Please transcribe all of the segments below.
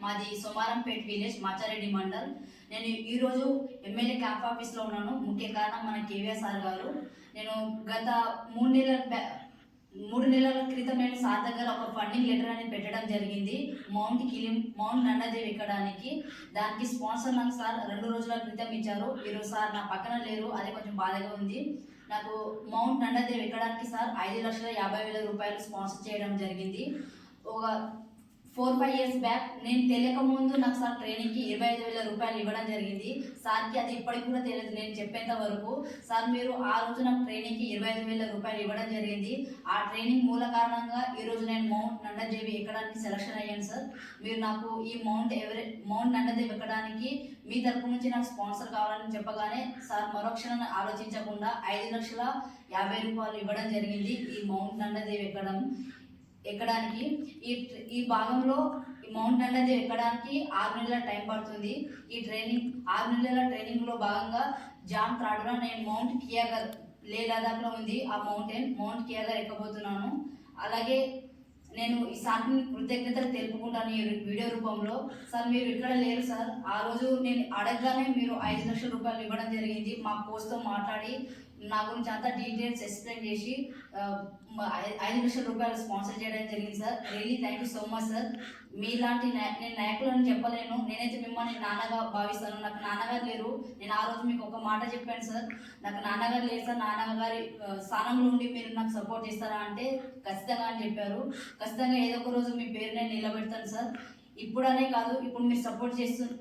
మాది సోమారంపేట్ విలేజ్ మాచారెడ్డి మండల్. నేను ఈరోజు ఎమ్మెల్యే క్యాంప్ ఆఫీస్లో ఉన్నాను. ముఖ్య కారణం మన కేవీఆర్ సార్ గారు. నేను గత 3 నెలల క్రితం నేను సార్ దగ్గర ఒక ఫండింగ్ లెటర్ అనేది పెట్టడం జరిగింది. మౌంట్ నందాదేవి ఎక్కడానికి. దానికి స్పాన్సర్ నాకు సార్ 2 రోజుల క్రితం ఇచ్చారు. ఈరోజు సార్ నా పక్కన లేరు, అదే కొంచెం బాధగా ఉంది. నాకు మౌంట్ నందాదేవి ఎక్కడానికి సార్ 5,50,000 రూపాయలు స్పాన్సర్ చేయడం జరిగింది. ఒక 4-5 ఇయర్స్ బ్యాక్ నేను తెలియక ముందు నాకు సార్ ట్రైనింగ్కి 25,000 రూపాయలు ఇవ్వడం జరిగింది. సార్కి అది ఇప్పటికి కూడా తెలియదు నేను చెప్పేంత వరకు. సార్ మీరు ఆ రోజు నాకు ట్రైనింగ్కి 25,000 రూపాయలు ఇవ్వడం జరిగింది. ఆ ట్రైనింగ్ మూల కారణంగా ఈరోజు నేను మౌంట్ నందాదేవి ఎక్కడానికి సెలక్షన్ అయ్యాను సార్. మీరు నాకు ఈ మౌంట్ నందాదేవి ఎక్కడానికి మీ తరపు నుంచి నాకు స్పాన్సర్ కావాలని చెప్పగానే సార్ మరోక్షణం ఆలోచించకుండా 5,50,000 రూపాయలు ఇవ్వడం జరిగింది. ఈ మౌంట్ నందాదేవి ఎక్కడానికి ఈ భాగంలో ఈ మౌంట్ నందాదేవి ఎక్కడానికి 6 నెలల టైం పడుతుంది. ఈ 6 నెలల ట్రైనింగ్లో భాగంగా జామ్ త్రాడున నేను మౌంట్ కియాగర్ లే లదాఖ్లో ఉంది ఆ మౌంట్ కియాగర్ ఎక్కబోతున్నాను. అలాగే నేను ఈ సార్ని కృతజ్ఞతలు తెలుపుకుంటాను ఈ వీడియో రూపంలో. సార్ మీరు ఇక్కడ లేరు సార్. ఆ రోజు నేను అడగగానే మీరు 5,00,000 రూపాయలు ఇవ్వడం జరిగింది. మా కోచ్తో మాట్లాడి నా గురించి అంతా డీటెయిల్స్ ఎక్స్ప్లెయిన్ చేసి 5,00,000 రూపాయలు స్పాన్సర్ చేయడం జరిగింది sir. Really thank you so much sir. మీలాంటి నేను నాయకులను చెప్పలేను. నేనైతే మిమ్మల్ని నాన్నగా భావిస్తాను. నాకు నాన్నగారు లేరు. నేను ఆ రోజు మీకు ఒక మాట చెప్పాను సార్, నాకు నాన్నగారు లేరు సార్, నాన్నగారి స్థానంలో ఉండి మీరు నాకు సపోర్ట్ చేస్తారా అంటే ఖచ్చితంగా అని చెప్పారు. ఖచ్చితంగా ఏదో ఒక రోజు మీ పేరు నేను నిలబెడతాను సార్. ఇప్పుడనే కాదు, ఇప్పుడు మీరు సపోర్ట్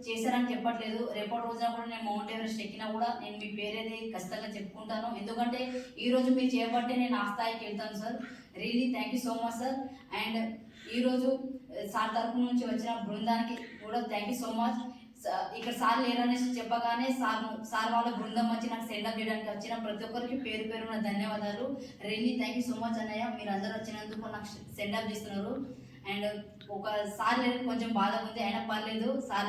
చేశారని చెప్పట్లేదు. రేపటి రోజున కూడా నేను మౌంట్ ఎవరెస్ట్ ఎక్కినా కూడా నేను మీ పేరేది ఖచ్చితంగా చెప్పుకుంటాను. ఎందుకంటే ఈరోజు మీరు చేయబట్టే నేను ఆ స్థాయికి వెళ్తాను sir. Really thank you so much sir. And ఈరోజు సార్ తరపు నుంచి వచ్చిన బృందానికి కూడా థ్యాంక్ యూ సో మచ్. ఇక్కడ సార్ లేరనేసి చెప్పగానే సార్ వాళ్ళ బృందం వచ్చి నాకు సెండప్ చేయడానికి వచ్చిన ప్రతి ఒక్కరికి పేరు పేరున ధన్యవాదాలు. Really thank you so much అన్నయ్య. మీరు అందరూ వచ్చినందుకు నాకు సెండప్ చేస్తున్నారు. అండ్ ఒక సార్ లేని కొంచెం బాధ ఉంది, అయినా పర్లేదు. సార్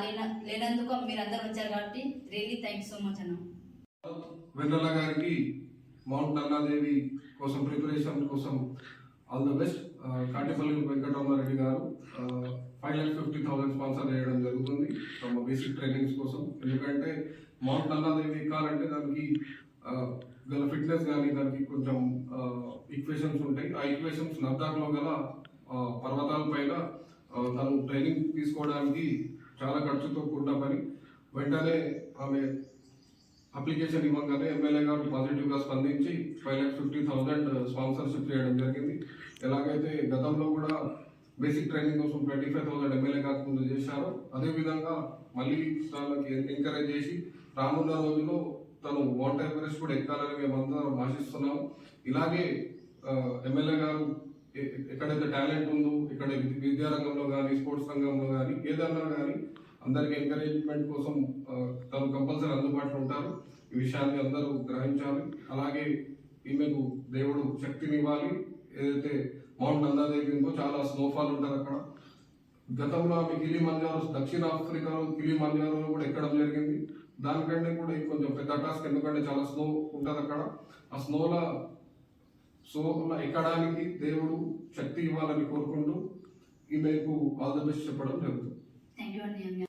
లేనందుకు మీరు అందరూ వచ్చారు కాబట్టి really thank you so much అన్న. వెన్నెల గారికి మౌంట్ నందాదేవి కోసం ప్రిపరేషన్ కోసం all the best. Katipalli Venkatarama Reddy గారు 5,50,000 స్పాన్సర్ చేయడం జరుగుతుంది తమ బేసిక్ ట్రైనింగ్స్ కోసం. ఎందుకంటే మౌంట్ నందాదేవి ఎక్కాలంటే దానికి గల ఫిట్నెస్ కానీ దానికి కొంచెం ఈక్వేషన్స్ ఉంటాయి. ఆ ఈక్వేషన్స్ లద్దాఖ్లో గల పర్వతాల పైన తను ట్రైనింగ్ తీసుకోవడానికి చాలా ఖర్చుతో కూడిన పని. వెంటనే ఆమె అప్లికేషన్ ఇవ్వగానే ఎమ్మెల్యే గారు పాజిటివ్గా స్పందించి 5,50,000 స్పాన్సర్షిప్ చేయడం జరిగింది. ఎలాగైతే గతంలో కూడా బేసిక్ ట్రైనింగ్ కోసం 25,000 ఎమ్మెల్యే కాకముందు చేశారో అదేవిధంగా మళ్ళీ తనకి ఎంకరేజ్ చేసి రానున్న రోజుల్లో తను మౌంట్ ఎవరెస్ట్ కూడా ఎక్కాలని మేమందరం ఆశిస్తున్నాము. ఇలాగే ఎమ్మెల్యే గారు ఎక్కడైతే టాలెంట్ ఉందో, ఇక్కడ విద్యారంగంలో కానీ స్పోర్ట్స్ రంగంలో కానీ ఏదన్నా కానీ అందరికి ఎంకరేజ్మెంట్ కోసం తను కంపల్సరీ అందుబాటులో ఉంటారు. ఈ విషయాన్ని అందరూ గ్రహించాలి. అలాగే ఈమెకు దేవుడు శక్తినివ్వాలి. ఏదైతే మౌంట్ నందాదేవి ఉందో చాలా స్నోఫాల్ ఉంటుంది అక్కడ. గతంలో ఆమె కిలిమంజారో దక్షిణాఫ్రికాలో కిలిమంజారోలో కూడా ఎక్కడం జరిగింది. దానికంటే కూడా కొంచెం పెద్ద టాస్క్, ఎందుకంటే చాలా స్నో ఉంటుంది అక్కడ. ఆ స్నోలో ఎక్కడానికి దేవుడు శక్తి ఇవ్వాలని కోరుకుంటూ ఈమెకు ఆల్ ద బెస్ట్ చెప్పడం జరుగుతుంది. థ్యాంక్ యూ అండి.